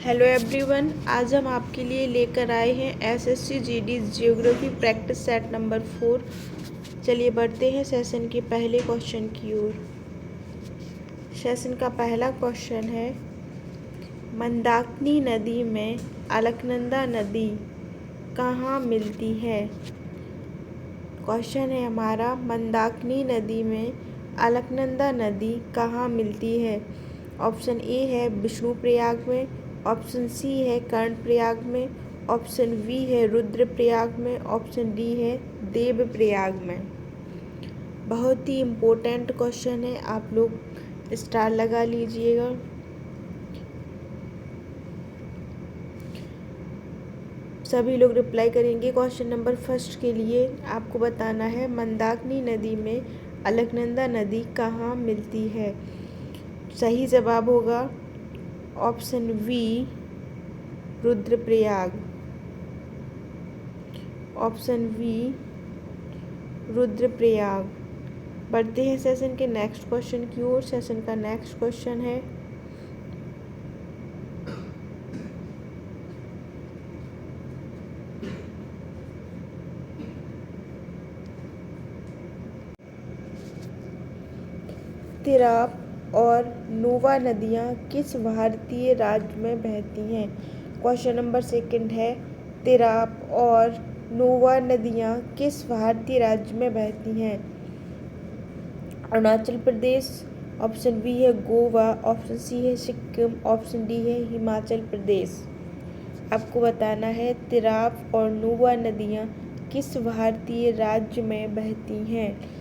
Hello everyone, आज हम आपके लिए लेकर आए हैं SSC GD geography practice set number 4। चलिए बढ़ते हैं सेशन के पहले क्वेश्चन की ओर। सेशन का पहला क्वेश्चन है, मंदाकिनी नदी में अलकनंदा नदी कहाँ मिलती है। क्वेश्चन है हमारा, मंदाकिनी नदी में अलकनंदा नदी कहाँ मिलती है। ऑप्शन ए है विष्णुप्रयाग में, ऑप्शन सी है कर्णप्रयाग में, ऑप्शन बी है रुद्रप्रयाग में, ऑप्शन डी है देवप्रयाग में। बहुत ही इम्पोर्टेंट क्वेश्चन है, आप लोग स्टार लगा लीजिएगा। सभी लोग रिप्लाई करेंगे। क्वेश्चन नंबर फर्स्ट के लिए आपको बताना है, मंदाकिनी नदी में अलकनंदा नदी कहाँ मिलती है। सही जवाब होगा option B Rudraprayag. Option B Rudraprayag. बढ़ते हैं सेशन के नेक्स्ट क्वेश्चन की ओर। सेशन का नेक्स्ट क्वेश्चन है, तिराप और नोवा नदियाँ किस भारतीय राज्य में बहती हैं। क्वेश्चन नंबर सेकंड है, तिराप और नोवा नदियाँ किस भारतीय राज्य में बहती हैं। अरुणाचल प्रदेश, ऑप्शन बी है गोवा, ऑप्शन सी है सिक्किम, ऑप्शन डी है हिमाचल प्रदेश। आपको बताना है तिराप और नोवा नदियाँ किस भारतीय राज्य में बहती हैं।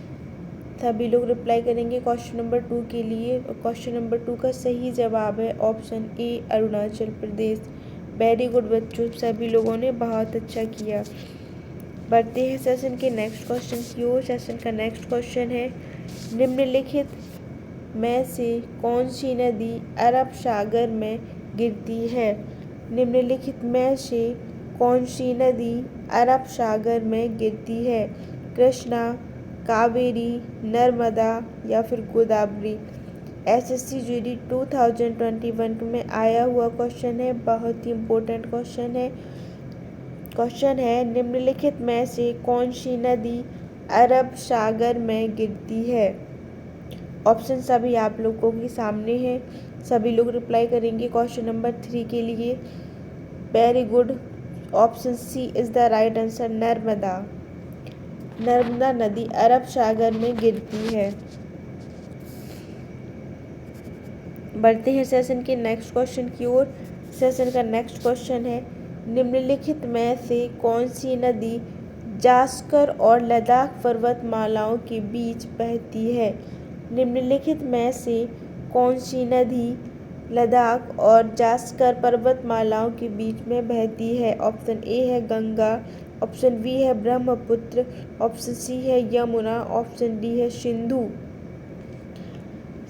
सभी लोग रिप्लाई करेंगे क्वेश्चन नंबर 2 के लिए। क्वेश्चन नंबर 2 का सही जवाब है option A Arunachal Pradesh. Very good बच्चों, सभी लोगों ने बहुत अच्छा किया। बढ़ते हैं सेशन के नेक्स्ट क्वेश्चन की ओर। सेशन का नेक्स्ट क्वेश्चन है, निम्नलिखित में से कौन सी नदी अरब सागर में गिरती है। निम्नलिखित में से कौन सी नदी अरब सागर में गिरती है। कृष्णा, कावेरी, नर्मदा या फिर गोदावरी। एसएससी जीडी 2021 में आया हुआ क्वेश्चन है, बहुत ही इम्पोर्टेंट क्वेश्चन है। क्वेश्चन है, निम्नलिखित में से कौन सी नदी अरब सागर में गिरती है। ऑप्शन सभी आप लोगों के सामने है, सभी लोग रिप्लाई करेंगे क्वेश्चन नंबर 3 के लिए। Very good, option C is the right answer, Narmada. Narmada नदी अरब सागर में गिरती है। बढ़ते हैं सेशन के नेक्स्ट क्वेश्चन की ओर। सेशन का नेक्स्ट क्वेश्चन है, निम्नलिखित में से कौन सी नदी जास्कर और लद्दाख पर्वतमालाओं के बीच बहती है। निम्नलिखित में से कौन सी नदी लद्दाख और जास्कर पर्वतमालाओं के बीच में बहती है। ऑप्शन ए है गंगा, ऑप्शन बी है ब्रह्मपुत्र, ऑप्शन सी है यमुना, ऑप्शन डी है सिंधु।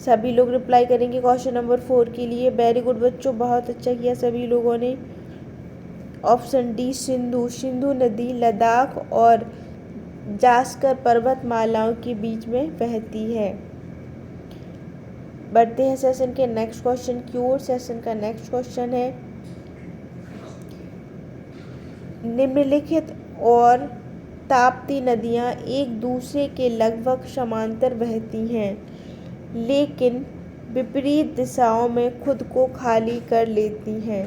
सभी लोग रिप्लाई करेंगे क्वेश्चन नंबर 4 के लिए। वेरी गुड बच्चों, बहुत अच्छा किया सभी लोगों ने। Option D Sindhu. सिंधु नदी लद्दाख और जास्कर पर्वतमालाओं के बीच में बहती है। बढ़ते हैं सेशन के नेक्स्ट क्वेश्चन की ओर। सेशन का नेक्स्ट क्वेश्चन है, निम्नलिखित और ताप्ती नदियाँ एक दूसरे के लगभग समांतर बहती हैं, लेकिन विपरीत दिशाओं में खुद को खाली कर लेती हैं।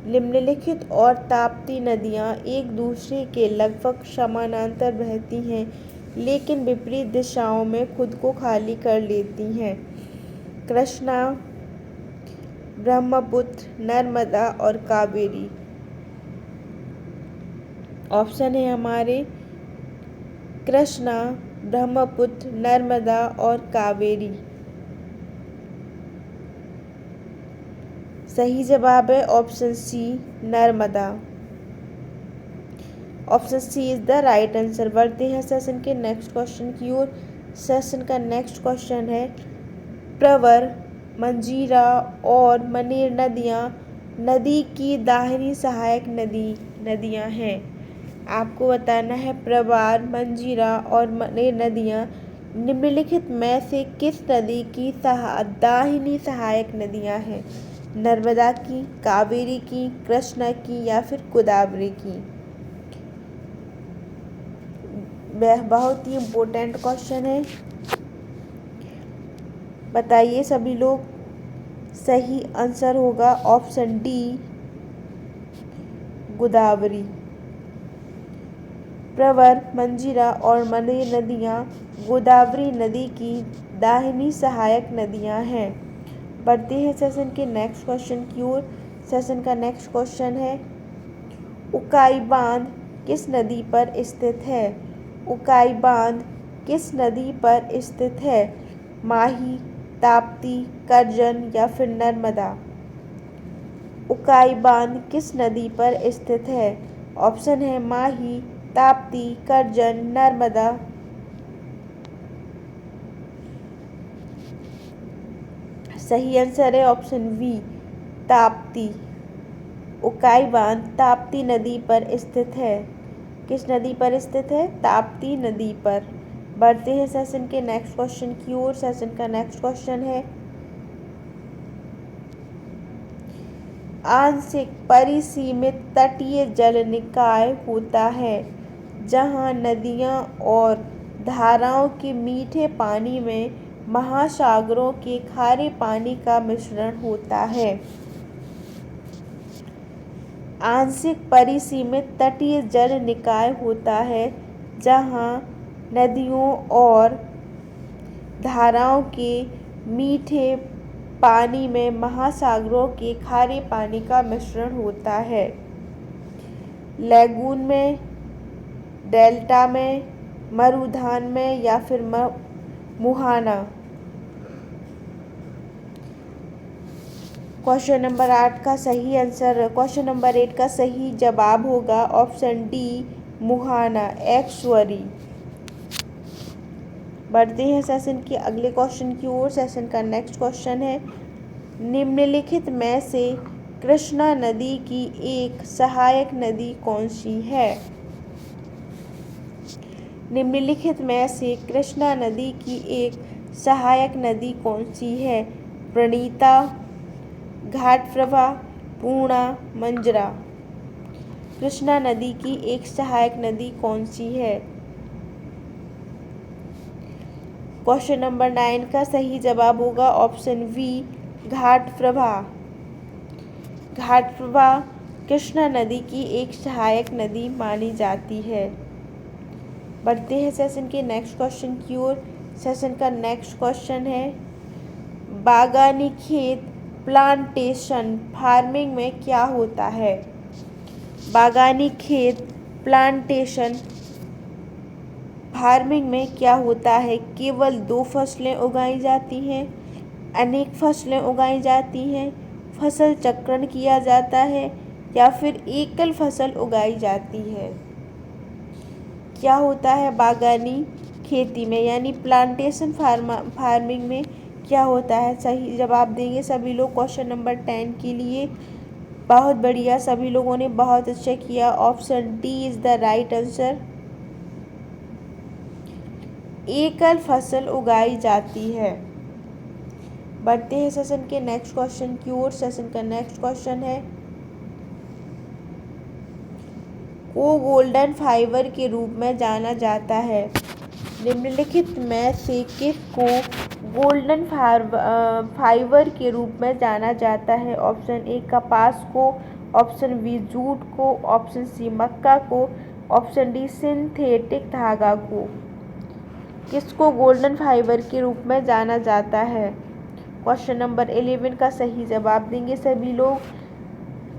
निम्नलिखित और ताप्ती नदियाँ एक दूसरे के लगभग समानांतर बहती हैं, लेकिन विपरीत दिशाओं में खुद को खाली कर लेती हैं। कृष्णा, ब्रह्मपुत्र, नर्मदा और कावेरी। ऑप्शन है हमारे कृष्णा, ब्रह्मपुत्र, नर्मदा और कावेरी। सही जवाब है option C Narmada. Option C is the right answer. बढ़ते हैं सेशन के नेक्स्ट क्वेश्चन की ओर। सेशन का नेक्स्ट क्वेश्चन है, प्रवर, मंजीरा और मनेर नदियाँ नदी की दाहिनी सहायक नदियाँ हैं। आपको बताना है प्रवार, मंजीरा और मनेर नदियाँ निम्नलिखित में से किस नदी की दाहिनी सहायक नदियाँ हैं। नर्मदा की, कावेरी की, कृष्णा की या फिर गोदावरी की? वह बहुत ही इम्पोर्टेंट क्वेश्चन है। बताइए सभी लोग। सही आंसर होगा ऑप्शन डी, गोदावरी। प्रवर, मंजीरा और मलय नदियाँ गोदावरी नदी की दाहिनी सहायक नदियाँ हैं। बढ़ते हैं सेशन के नेक्स्ट क्वेश्चन की ओर। सेशन का नेक्स्ट क्वेश्चन है, उकाई बांध किस नदी पर स्थित है? उकाई बांध किस नदी पर स्थित है? माही, ताप्ती, करजन या फिर नर्मदा? उकाई बांध किस नदी पर स्थित है? ऑप्शन है माही, ताप्ती, करजन, नर्मदा। सही आंसर है ऑप्शन बी, ताप्ती। उकाई बांध ताप्ती नदी पर स्थित है। किस नदी पर स्थित है? ताप्ती नदी पर। बढ़ते हैं सेशन के नेक्स्ट क्वेश्चन की ओर। सेशन का नेक्स्ट क्वेश्चन है, आंशिक परिसीमित तटीय जल निकाय होता है जहाँ नदियाँ और धाराओं के मीठे पानी में महासागरों के खारे पानी का मिश्रण होता है। आंशिक परिसीमित तटीय जल निकाय होता है जहाँ नदियों और धाराओं के मीठे पानी में महासागरों के खारे पानी का मिश्रण होता है। लैगून में, डेल्टा में, मरुधान में या फिर मुहाना? क्वेश्चन नंबर 8 का सही आंसर, क्वेश्चन नंबर 8 का सही जवाब होगा ऑप्शन डी, मुहाना, एक्सवरी। बढ़ते हैं सेशन के अगले क्वेश्चन की ओर। सेशन का नेक्स्ट क्वेश्चन है, निम्नलिखित में से कृष्णा नदी की एक सहायक नदी कौन सी है? निम्नलिखित में से कृष्णा नदी की एक सहायक नदी कौन सी है? प्रणीता, घाटप्रभा, पूर्णा, मंजरा? कृष्णा नदी की एक सहायक नदी कौन सी है? क्वेश्चन नंबर 9 का सही जवाब होगा ऑप्शन वी, घाटप्रभा। घाटप्रभा कृष्णा नदी की एक सहायक नदी मानी जाती है। बढ़ते हैं सेशन के नेक्स्ट क्वेश्चन की ओर। सेशन का नेक्स्ट क्वेश्चन है, बागानी खेत प्लांटेशन फार्मिंग में क्या होता है? बागानी खेत प्लांटेशन फार्मिंग में क्या होता है? केवल 2 फसलें उगाई जाती हैं, अनेक फसलें उगाई जाती हैं, फसल चक्रण किया जाता है या फिर एकल फसल उगाई जाती है? क्या होता है बागानी खेती में यानी प्लांटेशन फार्मिंग में क्या होता है? सही जवाब देंगे सभी लोग क्वेश्चन नंबर 10 के लिए। बहुत बढ़िया, सभी लोगों ने बहुत अच्छा किया। Option D is the right answer. एकल फसल उगाई जाती है। बढ़ते हैं सेशन के नेक्स्ट क्वेश्चन की ओर। सेशन का नेक्स्ट क्वेश्चन है, को गोल्डन फाइबर के रूप में जाना जाता है। निम्नलिखित में से किस को गोल्डन फाइबर के रूप में जाना जाता है? ऑप्शन ए, कपास को, ऑप्शन बी, जूट को, ऑप्शन सी, मक्का को, ऑप्शन डी, सिंथेटिक धागा को? किसको गोल्डन फाइबर के रूप में जाना जाता है? क्वेश्चन नंबर 11 का सही जवाब देंगे सभी लोग।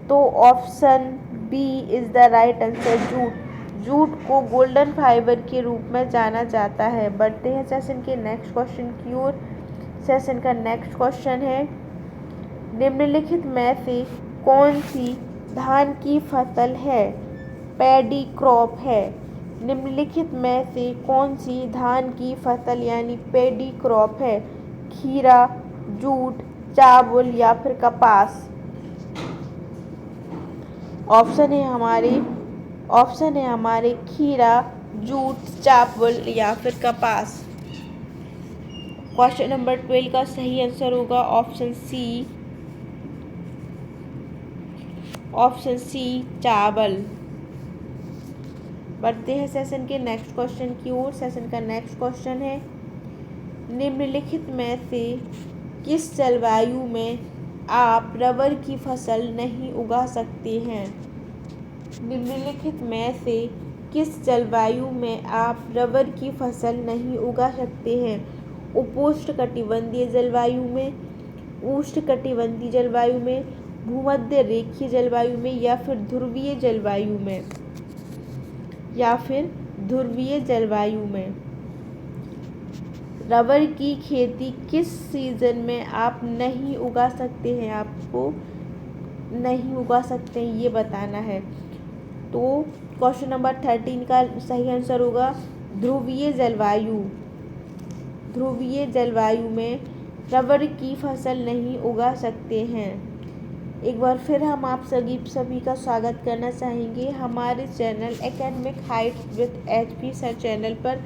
तो option B is the right answer, jute. Jute को गोल्डन फाइबर के रूप में जाना जाता है। बढ़ते हैं सेशन के नेक्स्ट क्वेश्चन की ओर। सेशन का नेक्स्ट क्वेश्चन है, निम्नलिखित में से कौन सी धान की फसल है? पैडी क्रॉप है। निम्नलिखित में से कौन सी धान की फसल यानी पैडी क्रॉप है? खीरा, जूट, चावल या फिर कपास? ऑप्शन है हमारे खीरा, जूट, चावल या फिर कपास। क्वेश्चन नंबर 12 का सही आंसर होगा ऑप्शन सी, ऑप्शन सी चावल। बढ़ते हैं सेशन के नेक्स्ट क्वेश्चन की ओर। सेशन का नेक्स्ट क्वेश्चन है, निम्नलिखित में से किस जलवायु में आप रबर की फसल नहीं उगा सकते हैं? निम्नलिखित में से किस जलवायु में आप रबर की फसल नहीं उगा सकते हैं? उपोष्णकटिबंधीय जलवायु में, उष्णकटिबंधीय जलवायु में, भूमध्य रेखीय जलवायु में, या फिर ध्रुवीय जलवायु में, या फिर ध्रुवीय जलवायु में। रबर की खेती किस सीजन में आप नहीं उगा सकते हैं? आपको नहीं उगा सकते हैं ये बताना है। तो क्वेश्चन नंबर 13 का सही आंसर होगा ध्रुवीय जलवायु। ध्रुवीय जलवायु में रबर की फसल नहीं उगा सकते हैं। एक बार फिर हम आप सभी का स्वागत करना चाहेंगे हमारे channel academic height with HP sir channel पर।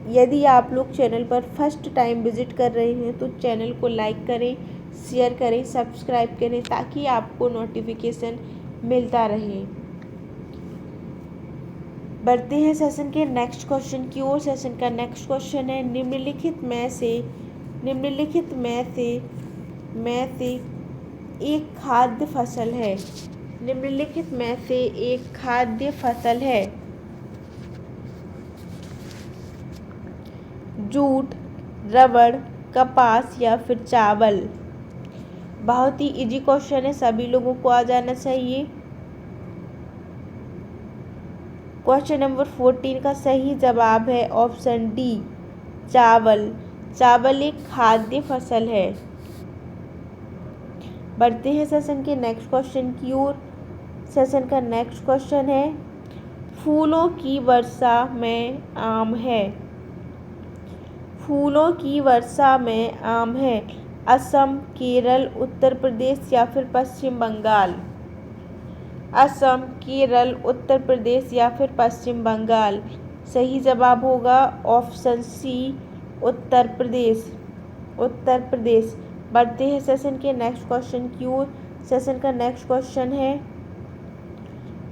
यदि आप लोग चैनल पर फर्स्ट टाइम विजिट कर रहे हैं तो चैनल को लाइक करें, शेयर करें, सब्सक्राइब करें ताकि आपको नोटिफिकेशन मिलता रहे। बढ़ते हैं सेशन के नेक्स्ट क्वेश्चन की ओर। सेशन का नेक्स्ट क्वेश्चन है, निम्नलिखित में से एक खाद्य फसल है। निम्नलिखित में से एक खाद्य फसल है। जूट, रबड़, कपास या फिर चावल। बहुत ही इजी क्वेश्चन है, सभी लोगों को आ जाना चाहिए। क्वेश्चन नंबर 14 का सही जवाब है ऑप्शन डी चावल। चावल एक खाद्य फसल है। बढ़ते हैं सेशन के नेक्स्ट क्वेश्चन की ओर। सेशन का नेक्स्ट क्वेश्चन है, फूलों की वर्षा में आम है। फूलों की वर्षा में आम है। असम, केरल, उत्तर प्रदेश या फिर पश्चिम बंगाल। असम, केरल, उत्तर प्रदेश या फिर पश्चिम बंगाल। सही जवाब होगा ऑप्शन सी उत्तर प्रदेश। उत्तर प्रदेश। बढ़ते हैं सेशन के नेक्स्ट क्वेश्चन की ओर। सेशन का नेक्स्ट क्वेश्चन है,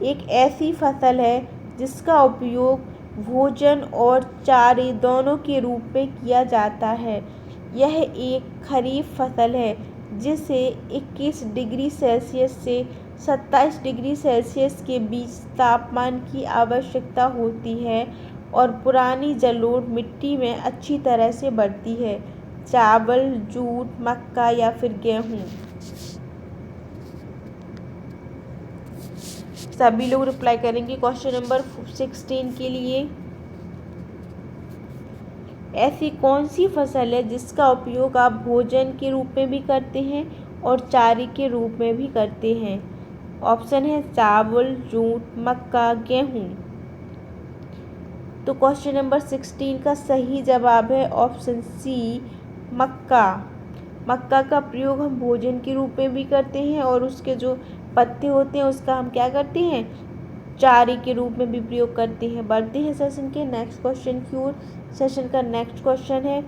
एक ऐसी फसल है जिसका उपयोग भोजन और चारे दोनों के रूप में किया जाता है। यह एक खरीफ फसल है जिसे 21 डिग्री सेल्सियस से 27 डिग्री सेल्सियस के बीच तापमान की आवश्यकता होती है और पुरानी जलोढ़ मिट्टी में अच्छी तरह से बढ़ती है। चावल, जूट, मक्का या फिर गेहूँ। सभी लोग रिप्लाई करेंगे क्वेश्चन नंबर 16 के लिए। ऐसी कौन सी फसल है जिसका उपयोग आप भोजन के रूप में भी करते हैं और चारे के रूप में भी करते हैं? ऑप्शन है चावल, जूट, मक्का, गेहूँ। तो क्वेश्चन नंबर 16 का सही जवाब है ऑप्शन सी मक्का। मक्का का प्रयोग हम भोजन के रूप में भी करते हैं और उसके जो पत्ते होते हैं उसका हम क्या करते हैं, चारे के रूप में भी प्रयोग करते हैं। बढ़ते हैं सेशन के नेक्स्ट क्वेश्चन की ओर। सेशन का नेक्स्ट क्वेश्चन है,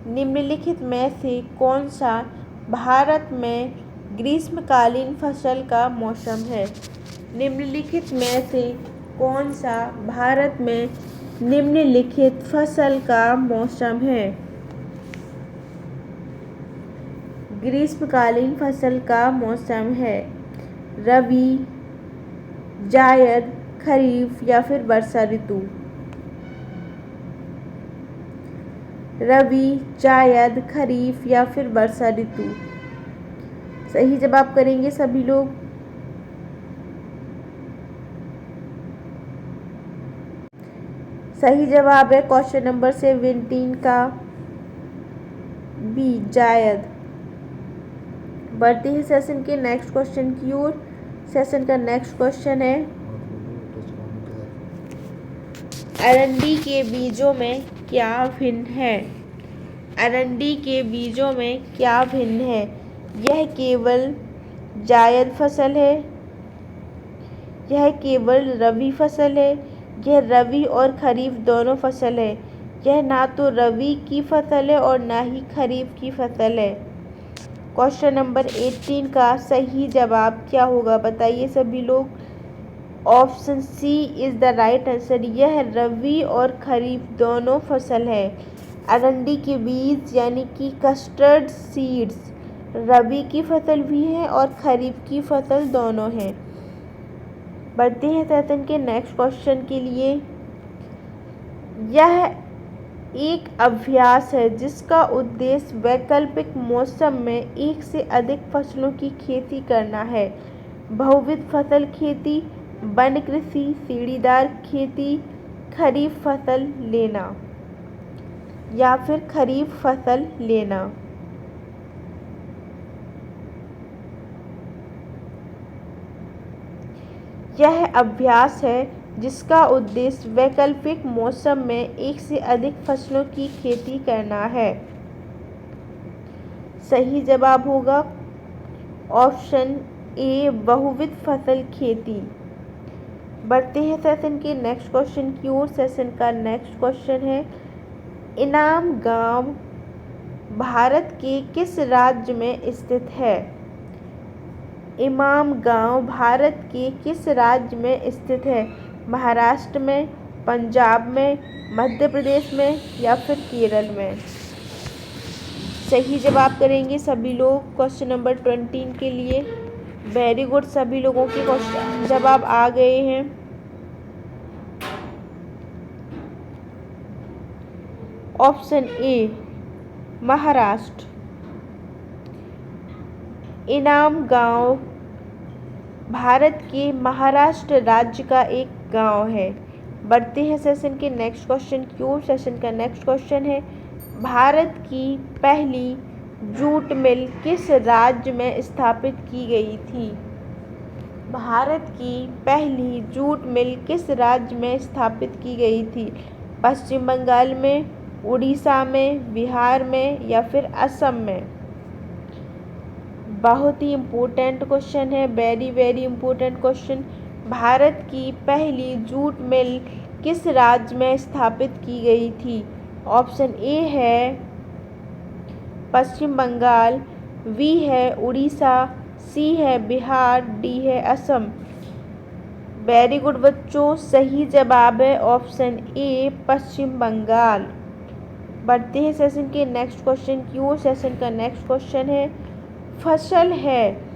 निम्नलिखित में से कौन सा भारत में ग्रीष्मकालीन फसल का मौसम है? निम्नलिखित में से कौन सा भारत में निम्नलिखित फसल का मौसम है? ग्रीष्मकालीन फसल का मौसम है रबी, जायद, खरीफ या फिर वर्षा ऋतु। रबी, जायद, खरीफ या फिर वर्षा ऋतु। सही जवाब करेंगे सभी लोग। सही जवाब है क्वेश्चन नंबर 17 का बी जायद। बढ़ते हैं सेशन के नेक्स्ट क्वेश्चन की ओर। सेशन का नेक्स्ट क्वेश्चन है, अरंडी के बीजों में क्या भिन्न है? अरंडी के बीजों में क्या भिन्न है? यह केवल जायद फसल है, यह केवल रबी फसल है, यह रबी और खरीफ दोनों फसल है, यह ना तो रबी की फसल है और ना ही खरीफ की फसल है। क्वेश्चन नंबर 18 का सही जवाब क्या होगा बताइए सभी लोग। Option C is the right answer. यह रबी और खरीफ दोनों फसल है। अरंडी के बीज यानी कि कस्टर्ड सीड्स रबी की फसल भी है और खरीफ की फसल दोनों हैं। बढ़ते हैं सेशन के नेक्स्ट क्वेश्चन के लिए। यह एक अभ्यास है जिसका उद्देश्य वैकल्पिक मौसम में एक से अधिक फसलों की खेती करना है। बहुविध फसल खेती, वन कृषि, सीढ़ीदार खेती, खरीफ फसल लेना या फिर खरीफ फसल लेना। यह अभ्यास है जिसका उद्देश्य वैकल्पिक मौसम में एक से अधिक फसलों की खेती करना है। सही जवाब होगा ऑप्शन ए बहुविध फसल खेती। बढ़ते हैं सेशन के नेक्स्ट क्वेश्चन की ओर। सेशन का नेक्स्ट क्वेश्चन है इनाम गांव भारत के किस राज्य में स्थित है। इमाम गांव भारत के किस राज्य में स्थित है। महाराष्ट्र में, पंजाब में, मध्य प्रदेश में या फिर केरल में। सही जवाब करेंगे सभी लोग क्वेश्चन नंबर 20 के लिए। वेरी गुड, सभी लोगों के क्वेश्चन जवाब आ गए हैं। Option A Maharashtra. इनाम गांव भारत के महाराष्ट्र राज्य का एक गांव है। बढ़ते हैं सेशन के नेक्स्ट क्वेश्चन की ओर। सेशन का नेक्स्ट क्वेश्चन है भारत की पहली जूट मिल किस राज्य में स्थापित की गई थी। भारत की पहली जूट मिल किस राज्य में स्थापित की गई थी। पश्चिम बंगाल में, उड़ीसा में, बिहार में या फिर असम में। बहुत ही इम्पोर्टेंट क्वेश्चन है, very very important question. Bharat की पहली जूट मिल किस राज्य में स्थापित की गई थी। ऑप्शन ए है पश्चिम बंगाल, बी है उड़ीसा, सी है बिहार, डी है असम। वेरी गुड बच्चों, सही जवाब है ऑप्शन ए पश्चिम बंगाल। बढ़ते हैं सेशन के नेक्स्ट क्वेश्चन की ओर। सेशन का नेक्स्ट क्वेश्चन है फसल है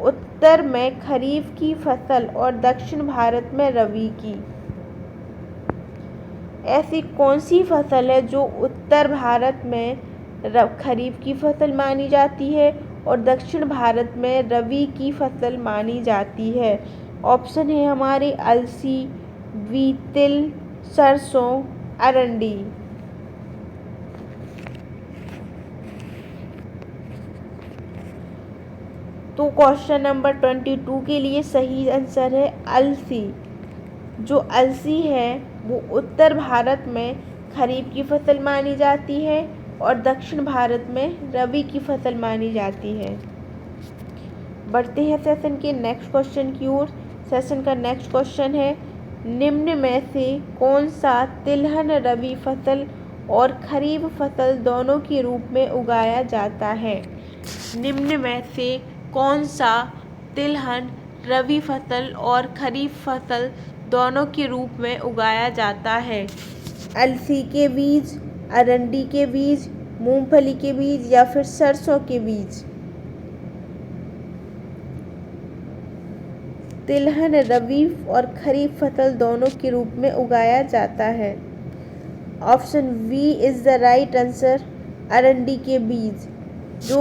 उत्तर में खरीफ की फसल और दक्षिण भारत में रबी की। ऐसी कौन सी फसल है जो उत्तर भारत में खरीफ की फसल मानी जाती है और दक्षिण भारत में रबी की फसल मानी जाती है। ऑप्शन है हमारे अलसी, वी तिल, सरसों, अरंडी। तो क्वेश्चन नंबर 22 के लिए सही आंसर है अलसी। जो अलसी है वो उत्तर भारत में खरीफ की फसल मानी जाती है और दक्षिण भारत में रबी की फसल मानी जाती है। बढ़ते हैं सेशन के नेक्स्ट क्वेश्चन की ओर। सेशन का नेक्स्ट क्वेश्चन है निम्न में से कौन सा तिलहन रबी फसल और खरीफ फसल दोनों के रूप में उगाया जाता है। निम्न में से कौन सा तिलहन रबी फसल और खरीफ फसल दोनों के रूप में उगाया जाता है। अलसी के बीज, अरंडी के बीज, मूंगफली के बीज या फिर सरसों के बीज। तिलहन रबी और खरीफ फसल दोनों के रूप में उगाया जाता है। Option B is the right answer. अरंडी के बीज। जो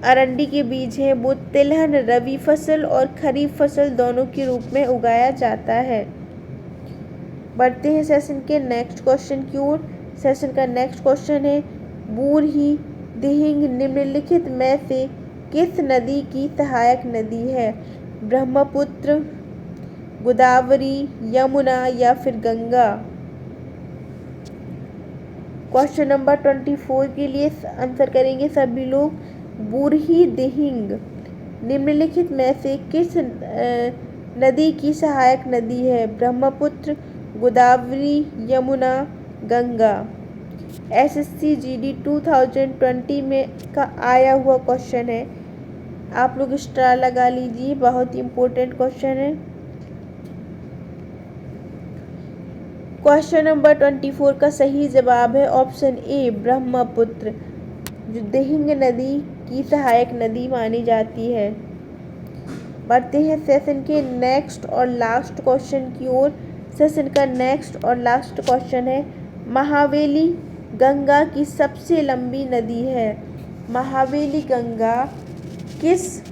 अरंडी के बीज हैं वो तिलहन रबी फसल और खरीफ फसल दोनों के रूप में उगाया जाता है। बढ़ते हैं सेशन के नेक्स्ट क्वेश्चन की ओर। सेशन का नेक्स्ट क्वेश्चन है बूरही दिहिंग निम्नलिखित में से किस नदी की सहायक नदी है। ब्रह्मपुत्र, गोदावरी, यमुना या फिर गंगा। क्वेश्चन नंबर 24 के लिए आंसर करेंगे सभी लोग। बूरही दिहिंग निम्नलिखित में से किस नदी की सहायक नदी है। ब्रह्मपुत्र, गोदावरी, यमुना, गंगा। SSC GD 2020 में का आया हुआ क्वेश्चन है। आप लोग स्टार लगा लीजिए, बहुत ही इम्पोर्टेंट क्वेश्चन है। क्वेश्चन नंबर 24 का सही जवाब है ऑप्शन ए ब्रह्मपुत्र, जो दिहिंग नदी की सहायक नदी मानी जाती है। बढ़ते हैं सेशन के नेक्स्ट और लास्ट क्वेश्चन की ओर। सेशन का नेक्स्ट और लास्ट क्वेश्चन है, महावेली गंगा की सबसे लंबी नदी है। महावेली गंगा किस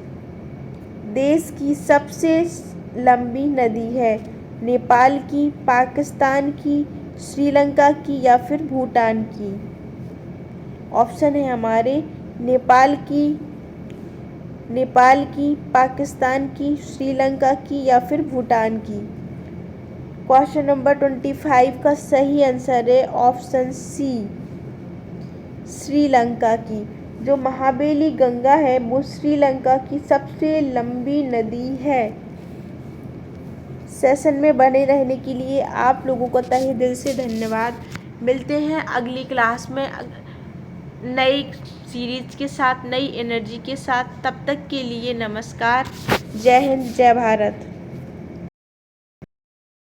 देश की सबसे लंबी नदी है? नेपाल की, पाकिस्तान की, श्रीलंका की या फिर भूटान की? ऑप्शन है हमारे नेपाल की, पाकिस्तान की, श्रीलंका की या फिर भूटान की। क्वेश्चन नंबर 25 का सही आंसर है ऑप्शन सी श्रीलंका की। जो महावेली गंगा है वो श्रीलंका की सबसे लंबी नदी है। सेशन में बने रहने के लिए आप लोगों को तहे दिल से धन्यवाद। मिलते हैं अगली क्लास में नई सीरीज के साथ, नई एनर्जी के साथ। तब तक के लिए नमस्कार। जय हिंद, जय भारत।